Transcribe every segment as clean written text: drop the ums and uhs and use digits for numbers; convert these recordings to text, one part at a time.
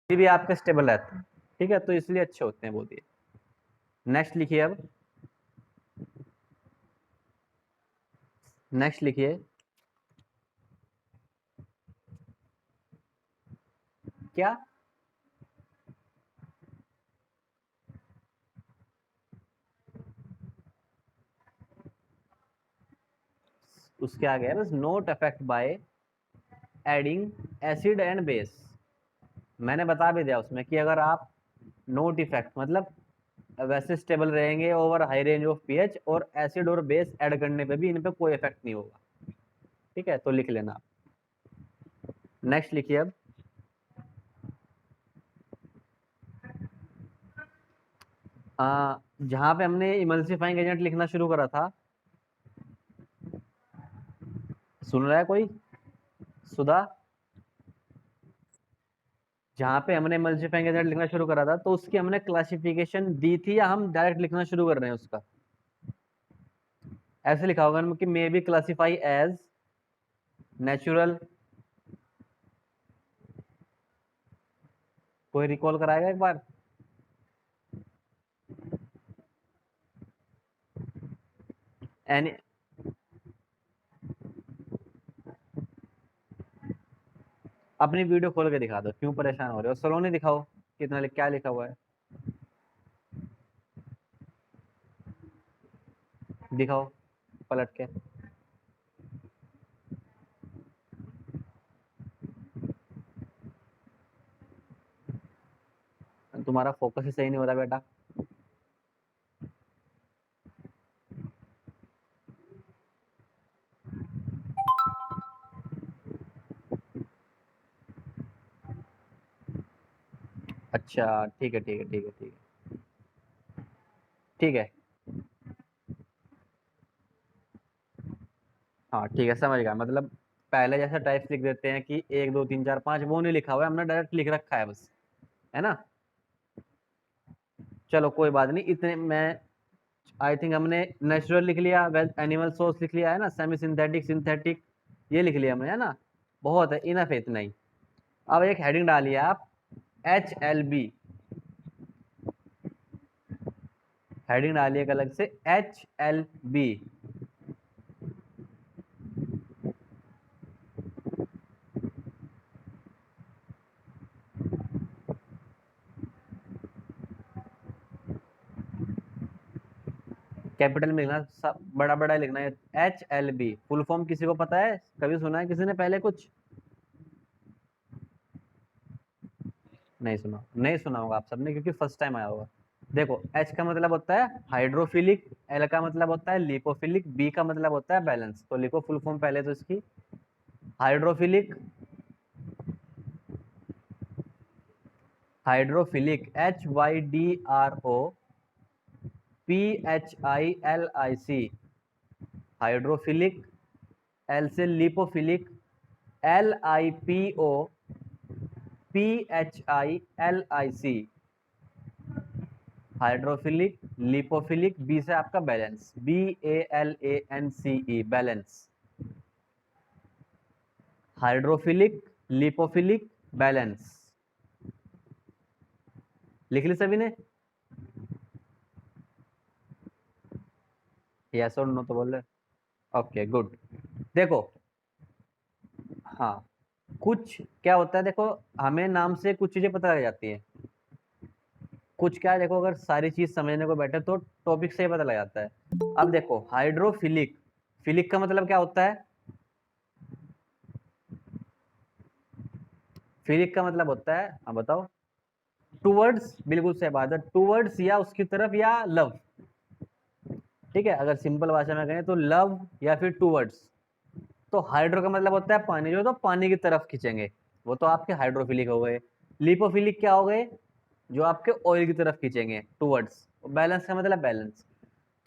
भी आपका स्टेबल रहता है, ठीक है, तो इसलिए अच्छे होते हैं वो दिए। नेक्स्ट लिखिए, अब नेक्स्ट लिखिए, क्या उसके आगे है बस, note affect by adding acid and base. मैंने बता भी दिया उसमें कि अगर आप नोट इफेक्ट मतलब वैसे स्टेबल रहेंगे over high range of pH, और एसिड और बेस ऐड करने पे भी इन पे कोई इफेक्ट नहीं होगा, ठीक है, तो लिख लेना। नेक्स्ट लिखिए, अब जहां पे हमने इमल्सिफाइंग एजेंट लिखना शुरू करा था, सुन रहा है कोई? सुधा, जहां पे हमने इमल्सिफाइंग एजेंट लिखना शुरू करा था, तो उसकी हमने क्लासिफिकेशन दी थी या हम डायरेक्ट लिखना शुरू कर रहे हैं उसका? ऐसे लिखा होगा कि may be classified as natural. कोई रिकॉल कराएगा एक बार? एनी, अपनी वीडियो खोल के दिखा दो, क्यों परेशान हो रहे हो? सलोनी दिखाओ, कितना क्या लिखा हुआ है, दिखाओ पलट के। तुम्हारा फोकस ही सही नहीं हो रहा बेटा। अच्छा, ठीक है ठीक है ठीक है ठीक है ठीक है। हाँ ठीक है, समझ गया, मतलब पहले जैसा टाइप्स लिख देते हैं कि 1 2 3 4 5, वो नहीं लिखा हुआ है, हमने डायरेक्ट लिख रखा है बस, है ना? चलो कोई बात नहीं, इतने मैं आई थिंक हमने नेचुरल लिख लिया, वेज एनिमल सोर्स लिख लिया है ना, सेमी सिंथेटिक, सिंथेटिक, ये लिख लिया हमने, है ना? बहुत है, इनफ है इतना ही। अब एक हेडिंग डालिए आप, HLB, हेडिंग डालिए एक अलग से, HLB। कैपिटल में लिखना, सब बड़ा बड़ा लिखना है। HLB फुल फॉर्म किसी को पता है? कभी सुना है किसी ने पहले कुछ? नहीं सुना, नहीं सुना होगा आप सबने, क्योंकि फर्स्ट टाइम आया होगा। देखो, H का मतलब होता है हाइड्रोफिलिक, L का मतलब होता है लिपोफिलिक, B का मतलब होता है बैलेंस। तो लिखो फुल फॉर्म पहले तो इसकी, hydrophilic, hydrophilic HYDRO PHILIC, hydrophilic, L से lipophilic LIPO PHILIC, hydrophilic, lipophilic, B से आपका balance, BALANCE, balance. Hydrophilic, lipophilic, balance. लिख ली सभी ने? यस और नो तो बोल रहे? Okay good. देखो, हाँ, कुछ क्या होता है, देखो हमें नाम से कुछ चीजें पता लग जाती हैं। कुछ क्या है, देखो अगर सारी चीज समझने को बैठे तो टॉपिक से ही पता लग जाता है। अब देखो हाइड्रोफिलिक, फिलिक का मतलब क्या होता है? फिलिक का मतलब होता है, हाँ बताओ। टूवर्ड्स, बिल्कुल सही बात है, टूवर्ड्स या उसकी तरफ या लव, ठीक है, अगर सिंपल भाषा में कहें तो लव या फिर टूवर्ड्स। तो हाइड्रो का मतलब होता है पानी, जो तो पानी की तरफ खींचेंगे, वो तो आपके हाइड्रोफिलिक हो गए। लिपोफिलिक क्या हो गए? जो आपके ऑयल की तरफ खींचेंगे टूवर्ड्स। बैलेंस का मतलब बैलेंस।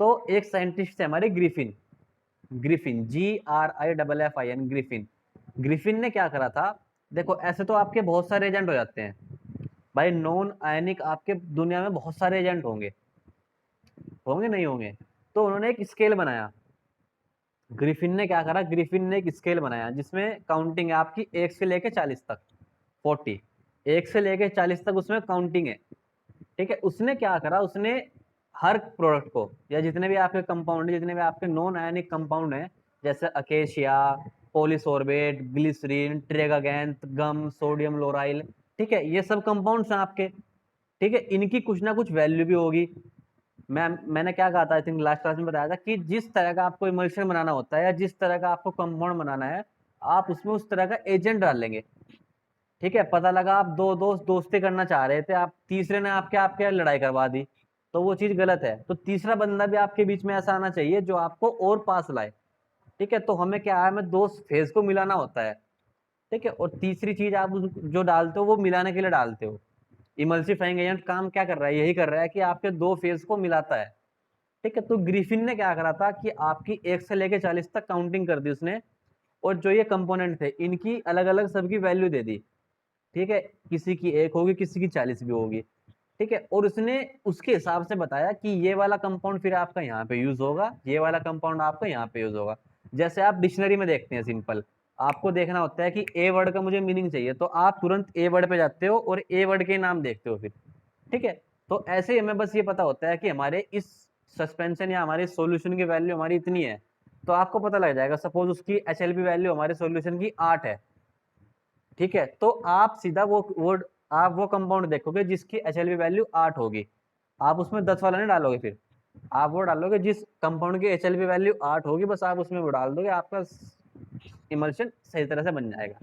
तो एक साइंटिस्ट है हमारे, Griffin, Griffin GRIFFIN, Griffin. Griffin ने क्या करा था, देखो ऐसे तो आपके बहुत सारे एजेंट हो जाते हैं भाई, नॉन आयनिक आपके दुनिया में बहुत सारे एजेंट होंगे, होंगे नहीं होंगे? तो उन्होंने एक स्केल बनाया, ग्रिफिन ने क्या करा, ग्रिफिन ने एक स्केल बनाया जिसमें काउंटिंग है आपकी 1 से लेके 40 तक, 40, 1 से लेके 40 तक उसमें काउंटिंग है। ठीक है, उसने क्या करा, उसने हर प्रोडक्ट को या जितने भी आपके कंपाउंड, जितने भी आपके नॉन आयनिक कंपाउंड हैं, जैसे अकेशिया, पॉलीसोर्बेट, ग्लिसरीन, ट्रेगागैंथ, गम, सोडियम लोराइल, ठीक है, ये सब कंपाउंड्स हैं आपके। ठीक है, इनकी कुछ ना कुछ वैल्यू भी होगी। मैंने क्या कहा था, आई थिंक लास्ट क्लास में बताया था कि जिस तरह का आपको इमल्शन बनाना होता है या जिस तरह का आपको कंपाउंड बनाना है, आप उसमें उस तरह का एजेंट डाल लेंगे। ठीक है, पता लगा आप दो दोस्त दोस्ती करना चाह रहे थे, आप तीसरे ने आपके आपके लड़ाई करवा दी, तो वो चीज गलत है। तो तीसरा बंदा भी आपके बीच में ऐसा आना चाहिए जो आपको और पास लाए। ठीक है, तो हमें क्या है, हमें दो फेज को मिलाना होता है। ठीक है, और तीसरी चीज आप जो डालते हो वो मिलाने के लिए डालते हो। इमल्सिफाइंग एजेंट काम क्या कर रहा है, यही कर रहा है कि आपके दो फेज को मिलाता है। ठीक है, तो ग्रिफिन ने क्या करा था कि आपकी 1 से लेके 40 तक काउंटिंग कर दी उसने, और जो ये कंपोनेंट थे इनकी अलग अलग सबकी वैल्यू दे दी। ठीक है, किसी की 1 होगी, किसी की 40 भी होगी। ठीक है, और उसने उसके हिसाब से बताया कि ये वाला कंपाउंड फिर आपका यहाँ पे यूज होगा, ये वाला कंपाउंड आपका यहाँ पे यूज होगा। जैसे आप डिक्शनरी में देखते हैं, सिंपल आपको देखना होता है कि ए वर्ड का मुझे मीनिंग चाहिए, तो आप तुरंत ए वर्ड पे जाते हो और ए वर्ड के नाम देखते हो फिर। ठीक है, तो ऐसे ही हमें बस ये पता होता है कि हमारे इस सस्पेंशन या हमारे सॉल्यूशन की वैल्यू हमारी इतनी है, तो आपको पता लग जाएगा। सपोज उसकी एचएलपी वैल्यू हमारे सॉल्यूशन की 8 है। ठीक है, तो आप सीधा आप वो कंपाउंड देखोगे जिसकी एचएलपी वैल्यू 8 होगी। आप उसमें 10 वाला नहीं डालोगे, फिर आप वो डालोगे जिस कंपाउंड की एचएलपी वैल्यू 8 होगी, बस आप उसमें वो डाल दोगे, आपका इमल्शन सही तरह से बन जाएगा।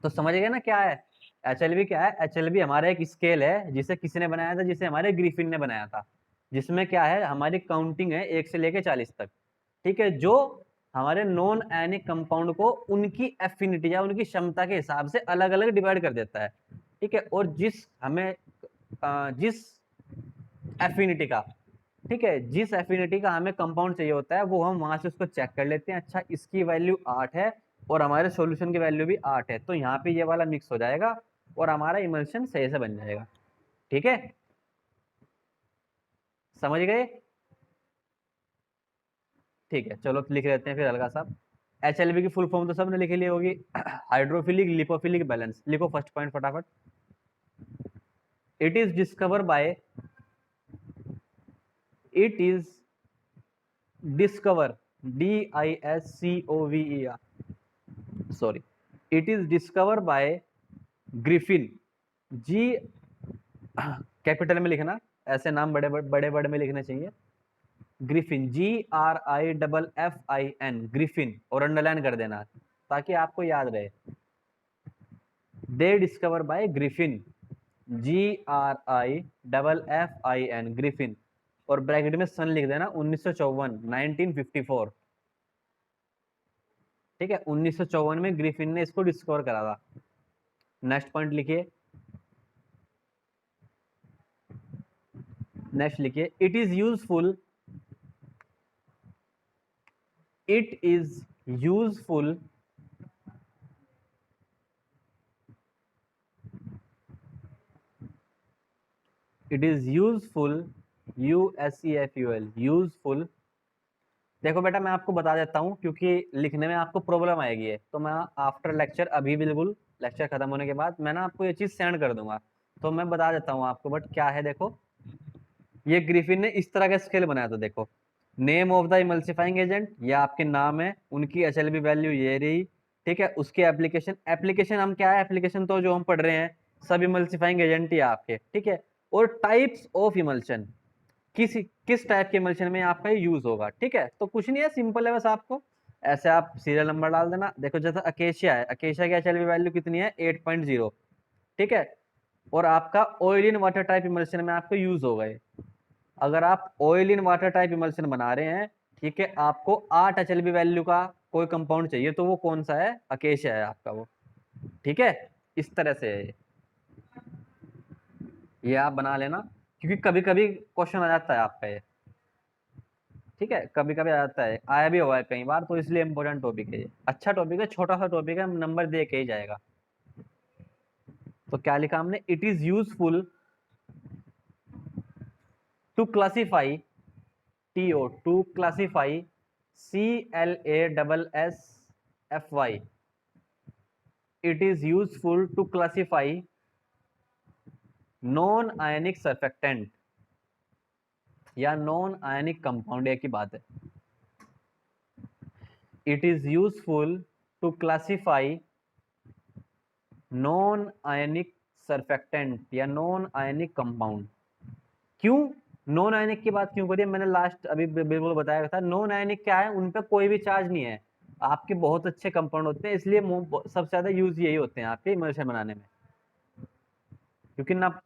तो समझ गए ना क्या है एचएलबी? क्या है एचएलबी? हमारा एक स्केल है जिसे किसी ने बनाया था, जिसे हमारे ग्रिफिन ने बनाया था, जिसमें क्या है, हमारी काउंटिंग है 1 से लेके 40 तक। ठीक है, जो हमारे नॉन आयनिक कंपाउंड को उनकी एफिनिटी या उनकी क्षमता के हिसाब से अलग अलग डिवाइड कर देता है। ठीक है, और जिस एफिनिटी का, ठीक है, जिस एफिनिटी का हमें कंपाउंड चाहिए होता है, वो हम वहां से उसको चेक कर लेते हैं। अच्छा, इसकी वैल्यू 8 है और हमारे सॉल्यूशन की वैल्यू भी 8 है, तो यहाँ पे ये वाला मिक्स हो जाएगा और हमारा इमल्शन सही से बन जाएगा। ठीक है, समझ गए? ठीक है, चलो लिख लेते हैं फिर हल्का सा। एचएलबी की फुल फॉर्म तो सबने लिख ली होगी। Hydrophilic lipophilic balance. लिखो फर्स्ट पॉइंट फटाफट। It is discover by it is discover DISCOVER, sorry, it is discover by Griffin. G capital में लिखना, ऐसे नाम बड़े बड़े बड़े में लिखने चाहिए। ग्रिफिन, GRIFFIN, ग्रिफिन, और अंडरलाइन कर देना ताकि आपको याद रहे। दे discover by Griffin, GRIFFIN, Griffin, और ब्रैकेट में सन लिख देना 1954, 1954। ठीक है, 1954 में ग्रिफिन ने इसको डिस्कवर करा था। नेक्स्ट पॉइंट लिखिए, नेक्स्ट लिखिए, it is useful, it is useful it is useful, USEFUL, useful. देखो बेटा, मैं आपको बता देता हूँ क्योंकि लिखने में आपको प्रॉब्लम आएगी है, तो मैं आफ्टर लेक्चर, अभी बिल्कुल लेक्चर खत्म होने के बाद मैं ना आपको ये चीज सेंड कर दूंगा, तो मैं बता देता हूँ आपको। बट क्या है, देखो, ये ग्रिफिन ने इस तरह का स्केल बनाया था। देखो, name of the emulsifying agent, ये आपके नाम है, उनकी एचएलबी वैल्यू ये रही। ठीक है, उसके एप्लीकेशन, एप्लीकेशन हम क्या है, एप्लीकेशन तो जो हम पढ़ रहे हैं सब इमल्सिफाइंग एजेंट ही आपके। ठीक है, और टाइप्स ऑफ इमल्शन, किस टाइप के इमल्शन में आपका ये यूज होगा। ठीक है, तो कुछ नहीं है, सिंपल है, बस आपको ऐसे आप सीरियल नंबर डाल देना। देखो, जैसे अकेशिया है, अकेशिया की एचएलबी वैल्यू कितनी है, 8.0। ठीक है, और आपका oil in water type emulsion में आपको यूज होगा ये। अगर आप oil in water type emulsion बना रहे हैं, ठीक है, आपको 8 एचएलबी वैल्यू का कोई कंपाउंड चाहिए, तो वो कौन सा है, अकेशिया है आपका वो। ठीक है, इस तरह से है ये आप बना लेना, क्योंकि कभी कभी क्वेश्चन आ जाता है आपका ये। ठीक है, कभी कभी आ जाता है, आया भी हुआ है कई बार, तो इसलिए इंपॉर्टेंट टॉपिक है ये। अच्छा टॉपिक है, छोटा सा टॉपिक है, नंबर दे के ही जाएगा। तो क्या लिखा हमने, it is useful to classify, to classify CLASSFY, it is useful to classify non ionic surfactant या नॉन आयनिक कंपाउंड की बात है। It is useful to classify non ionic surfactant या नॉन आयनिक कंपाउंड। क्यों नॉन आयनिक की बात क्यों करिए, मैंने लास्ट अभी बिल्कुल बताया था। नॉन आयनिक क्या है, उन पे कोई भी चार्ज नहीं है, आपके बहुत अच्छे कंपाउंड होते हैं, इसलिए सबसे ज्यादा यूज यही होते हैं आपके इमल्शन बनाने में। क्योंकि ना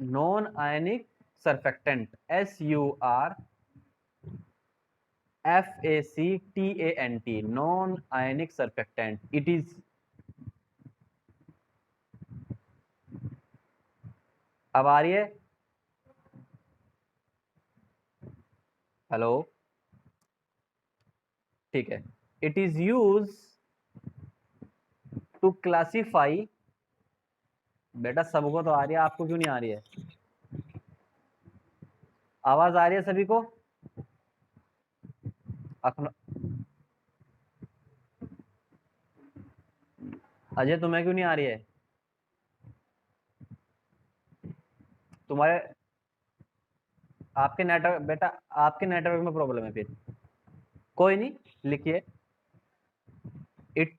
non ionic surfactant SURFACTANT non ionic surfactant. It is, अब आ रही है, हेलो, ठीक है। It is use to classify, बेटा सबको तो आ रही है, आपको क्यों नहीं आ रही है? आवाज आ रही है सभी को? अजय तुम्हें क्यों नहीं आ रही है? तुम्हारे, आपके नेटवर्क, बेटा आपके नेटवर्क में प्रॉब्लम है फिर। कोई नहीं, लिखिए। इट,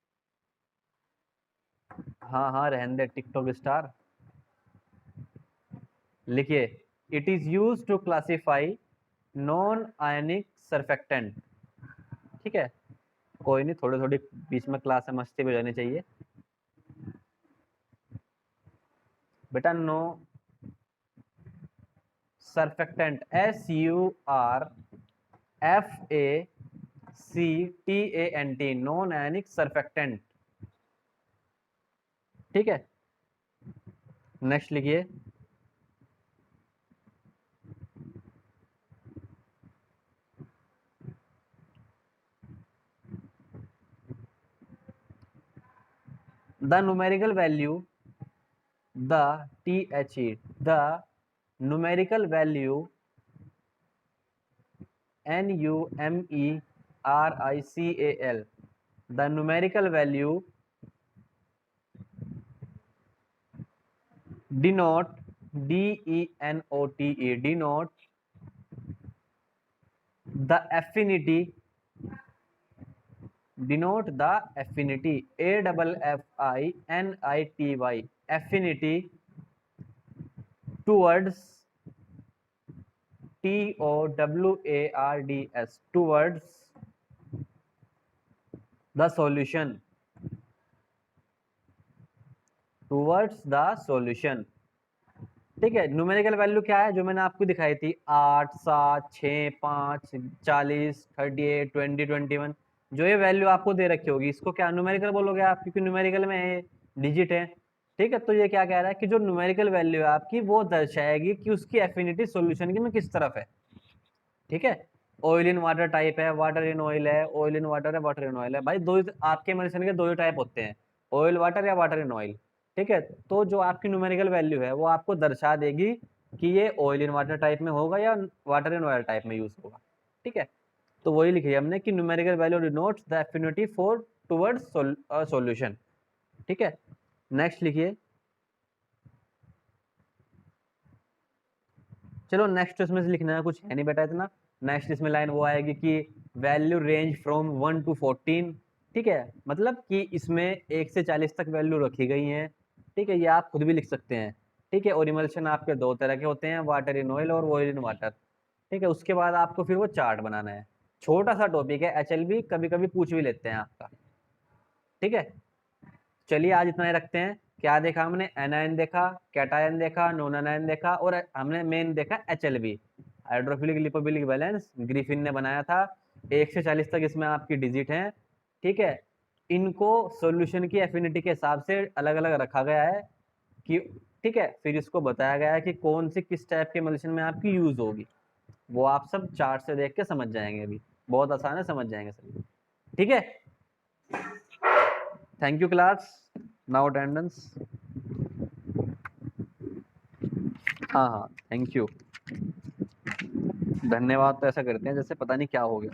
हाँ हाँ रहने दे, टिकटॉक स्टार। लिखिए, it is use to classify non ionic surfactant. ठीक है, कोई नहीं, थोड़ी थोड़ी बीच में क्लास में मस्ती भी जानी चाहिए। बेटा no surfactant SURFACTANT non ionic surfactant. ठीक है, नेक्स्ट लिखिए। The numerical value, the the numerical value NUMERICAL, the numerical value denote denote the affinity, AFFINITY affinity towards TOWARDS towards the solution, ठीक है। न्यूमेरिकल वैल्यू क्या है, जो मैंने आपको दिखाई थी, 8, 7, 6, 5, 40, 38, 20, 21, जो ये वैल्यू आपको दे रखी होगी, इसको क्या न्यूमेरिकल बोलोगे आप, क्योंकि न्यूमेरिकल में डिजिट है। ठीक है, तो ये क्या कह रहा है कि जो न्यूमेरिकल वैल्यू है आपकी, वो दर्शाएगी कि उसकी एफिनिटी सॉल्यूशन की में किस तरफ है। ठीक है, ऑयल इन वाटर टाइप है, वाटर इन ऑयल है, ऑयल इन वाटर है, वाटर इन ऑयल है। भाई दो आपके मेडिसिन के दो ही टाइप होते हैं, ऑयल वाटर या वाटर इन ऑयल। ठीक है, तो जो आपकी न्यूमेरिकल वैल्यू है वो आपको दर्शा देगी कि ये ऑयल इन वाटर टाइप में होगा या वाटर इन ऑयल टाइप में यूज होगा। ठीक है, तो वही लिखी है हमने कि numerical value denotes the affinity for towards solution. ठीक है, नेक्स्ट लिखिए। चलो नेक्स्ट इसमें से लिखना है, कुछ है नहीं बेटा इतना। नेक्स्ट इसमें लाइन वो आएगी कि वैल्यू रेंज फ्रॉम 1 to 14। ठीक है, मतलब कि इसमें 1 से 40 तक वैल्यू रखी गई हैं। ठीक है, ये आप खुद भी लिख सकते हैं। ठीक है, और इमल्शन आपके दो तरह के होते हैं, वाटर इन ऑयल और ऑयल इन वाटर। ठीक है, उसके बाद आपको फिर वो चार्ट बनाना है। छोटा सा टॉपिक है, HLB कभी कभी पूछ भी लेते हैं आपका। ठीक है, चलिए आज इतना ही रखते हैं। क्या देखा हमने, एनायन देखा, कैटायन देखा, नॉन एनायन देखा, और हमने मेन देखा HLB, hydrophilic lipophilic balance, Griffin ने बनाया था। 1 से 40 तक इसमें आपकी डिजिट हैं। ठीक है, इनको सॉल्यूशन की एफिनिटी के हिसाब से अलग अलग रखा गया है कि, ठीक है, फिर इसको बताया गया है कि कौन सी किस टाइप के मल्शन में आपकी यूज होगी। वो आप सब चार्ट से देख के समझ जाएंगे, अभी बहुत आसान है, समझ जाएंगे सभी। ठीक है, thank you class, now attendance. हाँ हाँ थैंक यू, धन्यवाद तो ऐसा करते हैं जैसे पता नहीं क्या हो गया।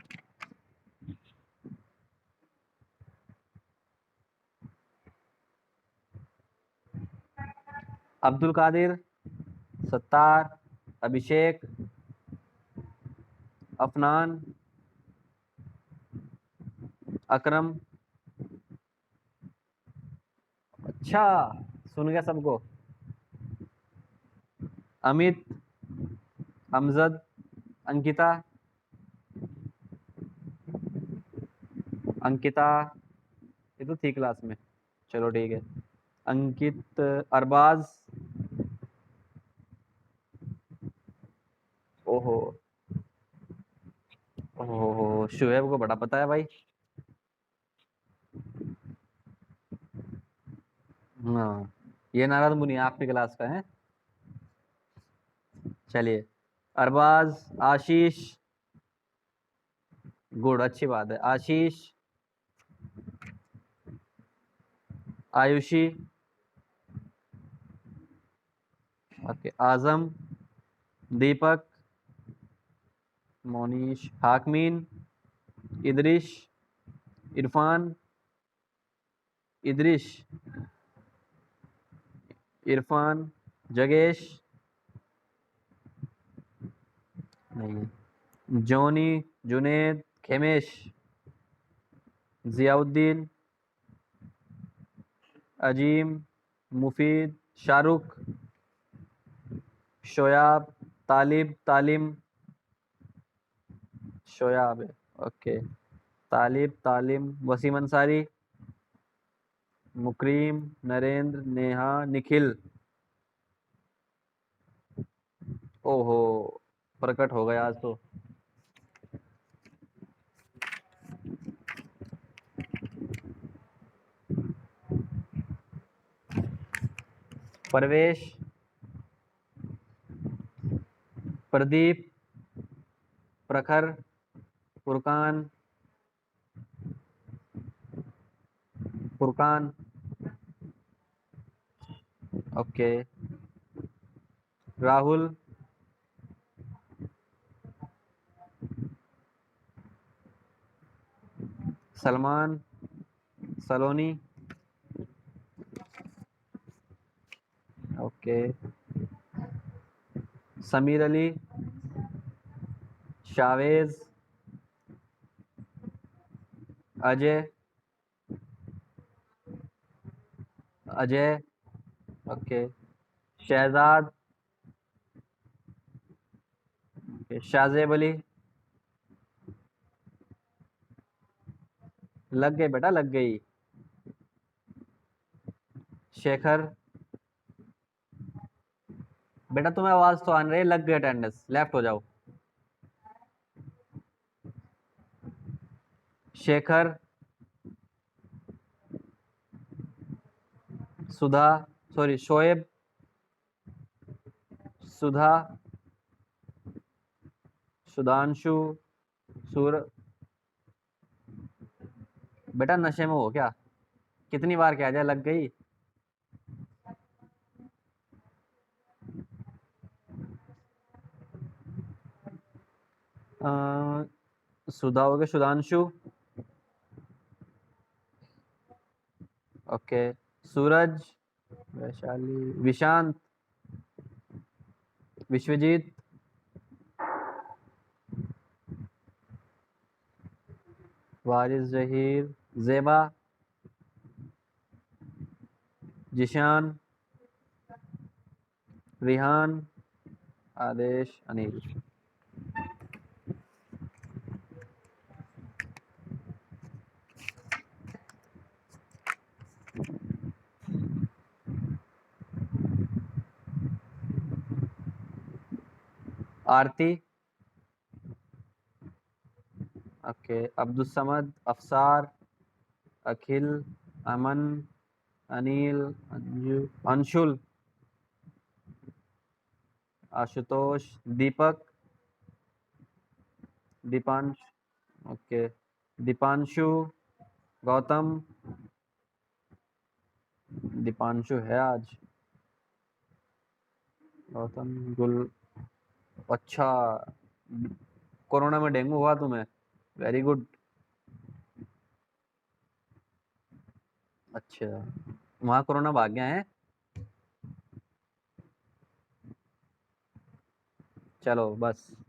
अब्दुल कादिर, सत्तार, अभिषेक, अफनान, अकरम। अच्छा, सुन गया सबको। अमित, अमजद, अंकिता, अंकिता ये तो थी क्लास में, चलो ठीक है। अंकित, अरबाज, ओहो ओहो, शुएब को बड़ा पता है भाई। हाँ, ये नाराज मुनि आपकी क्लास का है। चलिए, अरबाज, आशीष, गुड, अच्छी बात है। आशीष, आयुषी, ओके, आजम, दीपक, मोनीश, हाकमीन, इदरिश, इरफान, इदरिश, इरफान, जगेश, नहीं, जोनी, जुनेद, खेमेश, जियाउद्दीन, अजीम, मुफीद, शाहरुख, शोयाब, तालिब, तालिम, शोयाब है, ओके, तालिब, तालिम, वसीम अंसारी, मुकरीम, नरेंद्र, नेहा, निखिल, ओहो, प्रकट हो गया आज तो। Parvesh, Pradeep, Prakhar, Furqan, Furqan, okay, Rahul, Salman, Saloni, okay, Sameer Ali, Shavez, Ajay, Ajay, okay, Shahzad, okay, Shahzeb Ali, लग गई बेटा, लग गई। शेखर, बेटा तुम्हें आवाज तो आन रही है, लग गई अटेंडेंस, लेफ्ट हो जाओ। शेखर, सुधा, सॉरी शोएब, सुधा, सुधांशु, सूर, बेटा नशे में हो क्या? कितनी बार कह दिया लग गई। सुधा हो गया, सुधांशु, ओके, सूरज, वैशाली, विशांत, विश्वजीत, वारिस, जहीर, जेबा, जिशान, रिहान, आदेश, अनिल। आरती, ओके, अब्दुल समद, अफसार, अखिल, अमन, अनिल, अंजू, अंशुल, आशुतोष, दीपक, दीपांश, ओके, दीपांशु, गौतम, दीपांशु है आज, गौतम, गुल, अच्छा, कोरोना में डेंगू हुआ तुम्हें, वेरी गुड, अच्छा, वहाँ कोरोना भाग गया है। चलो बस।